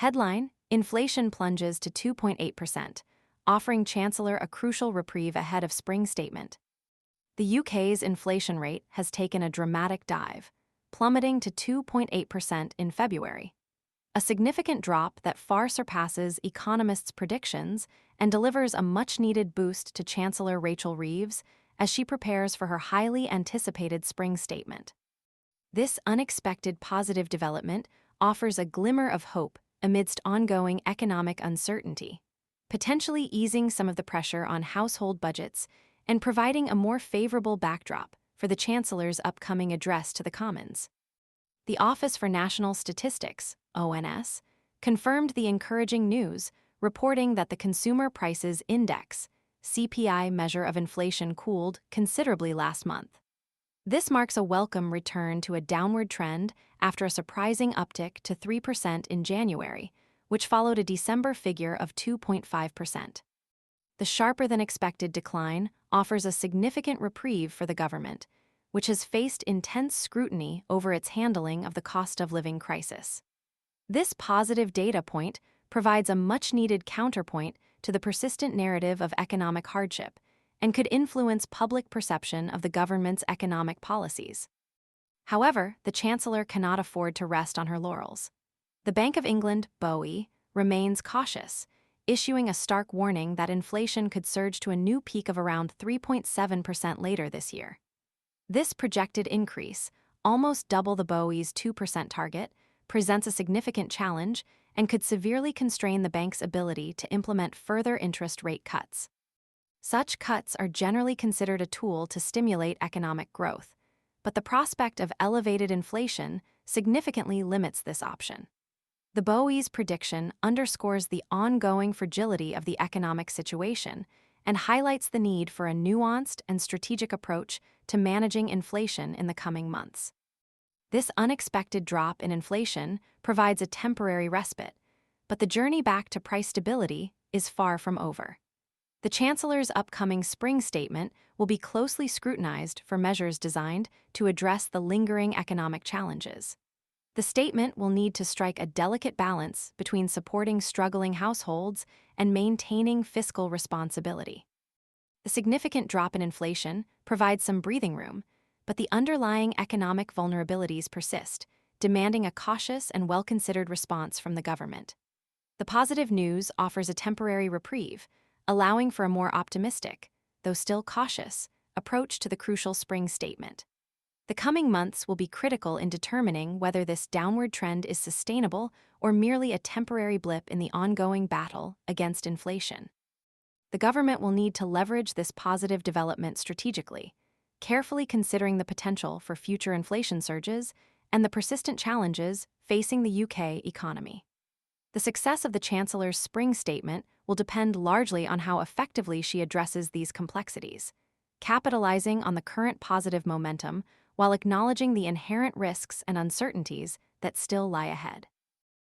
Headline: Inflation plunges to 2.8%, offering Chancellor a crucial reprieve ahead of spring statement. The UK's inflation rate has taken a dramatic dive, plummeting to 2.8% in February. A significant drop that far surpasses economists' predictions and delivers a much-needed boost to Chancellor Rachel Reeves as she prepares for her highly anticipated spring statement. This unexpected positive development offers a glimmer of hope amidst ongoing economic uncertainty, potentially easing some of the pressure on household budgets and providing a more favorable backdrop for the Chancellor's upcoming address to the Commons. The Office for National Statistics, ONS, confirmed the encouraging news, reporting that the Consumer Prices Index, CPI measure of inflation, cooled considerably last month. This marks a welcome return to a downward trend after a surprising uptick to 3% in January, which followed a December figure of 2.5%. The sharper-than-expected decline offers a significant reprieve for the government, which has faced intense scrutiny over its handling of the cost-of-living crisis. This positive data point provides a much-needed counterpoint to the persistent narrative of economic hardship and could influence public perception of the government's economic policies. However, the Chancellor cannot afford to rest on her laurels. The Bank of England, BOE, remains cautious, issuing a stark warning that inflation could surge to a new peak of around 3.7% later this year. This projected increase, almost double the BOE's 2% target, presents a significant challenge and could severely constrain the bank's ability to implement further interest rate cuts. Such cuts are generally considered a tool to stimulate economic growth, but the prospect of elevated inflation significantly limits this option. The BOE's prediction underscores the ongoing fragility of the economic situation and highlights the need for a nuanced and strategic approach to managing inflation in the coming months. This unexpected drop in inflation provides a temporary respite, but the journey back to price stability is far from over. The Chancellor's upcoming spring statement will be closely scrutinized for measures designed to address the lingering economic challenges. The statement will need to strike a delicate balance between supporting struggling households and maintaining fiscal responsibility. The significant drop in inflation provides some breathing room, but the underlying economic vulnerabilities persist, demanding a cautious and well-considered response from the government. The positive news offers a temporary reprieve, allowing for a more optimistic, though still cautious, approach to the crucial spring statement. The coming months will be critical in determining whether this downward trend is sustainable or merely a temporary blip in the ongoing battle against inflation. The government will need to leverage this positive development strategically, carefully considering the potential for future inflation surges and the persistent challenges facing the UK economy. The success of the Chancellor's spring statement will depend largely on how effectively she addresses these complexities, capitalizing on the current positive momentum while acknowledging the inherent risks and uncertainties that still lie ahead.